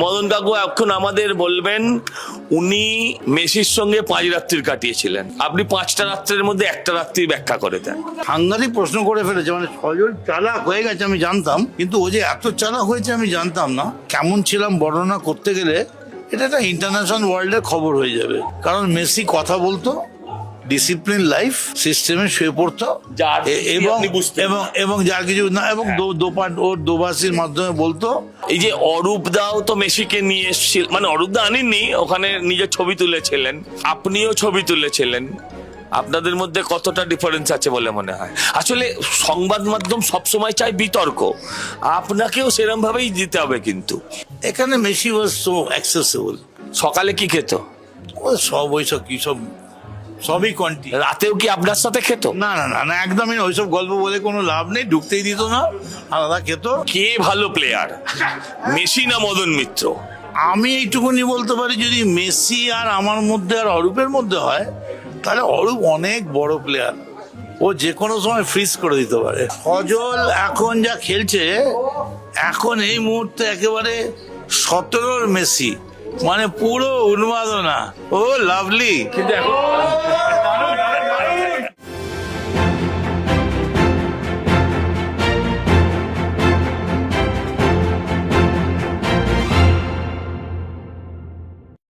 মদন কাকু এখন আমাদের বলবেন উনি মেসির সঙ্গে 5 রাত্রি কাটিয়েছিলেন, আপনি 5টা রাত্রের মধ্যে একটা রাত্রি ব্যাখ্যা করে দেন। সাংঘাতিক প্রশ্ন করে ফেলেছে, মানে সজল চালাক হয়ে গেছে আমি জানতাম, কিন্তু ও যে এত চালাক হয়েছে আমি জানতাম না। কেমন ছিলাম বর্ণনা করতে গেলে এটা একটা ইন্টারন্যাশনাল ওয়ার্ল্ডের খবর হয়ে যাবে। কারণ মেসি কথা বলতো, ডিসিপ্লিন লাইফ সিস্টেমে শুয়ে পড়তো, যার এবং আপনি বুঝতেন এবং এবং যার কিছু না, এবং দোপাট ওর দোভাষীর মাধ্যমে বলতো। এই যে অরূপ দাও তো মেসিকে নিয়ে এসেছিল, মানে অরূপ দা আনেননি, ওখানে নিজের ছবি তুলেছিলেন, আপনিও ছবি তুলেছিলেন। আপনাদের মধ্যে কতটা ডিফারেন্স আছে বলে মনে হয়? আসলে সংবাদ মাধ্যম সবসময় চায় বিতর্ক, আপনাকেও সেরকম ভাবেই দিতে হবে। কিন্তু এখানে মেসি ওয়াজ সো অ্যাক্সেসিবল। সকালে কি খেত? ও সব ওইসব কি সব সবই কন্টি। রাতেও কি আপনার সাথে খেত? না না না না, একদমই না। ওইসব গল্প বলে কোনো লাভ নেই, ঢুকতেই দিত না, আলাদা খেত। কে ভালো প্লেয়ার, মেসি না মদন মিত্র? আমি এইটুকুনি বলতে পারি, যদি মেসি আর আমার মধ্যে আর অরূপের মধ্যে হয়, তাহলে অরূপ অনেক বড় প্লেয়ার, ও যে কোনো সময় ফ্রিজ করে দিতে পারে। সজল এখন যা খেলছে, এখন এই মুহূর্তে একেবারে 17 মেসি, মানে পুরো উন্মাদনা। ও লাভলি। কিন্তু এখন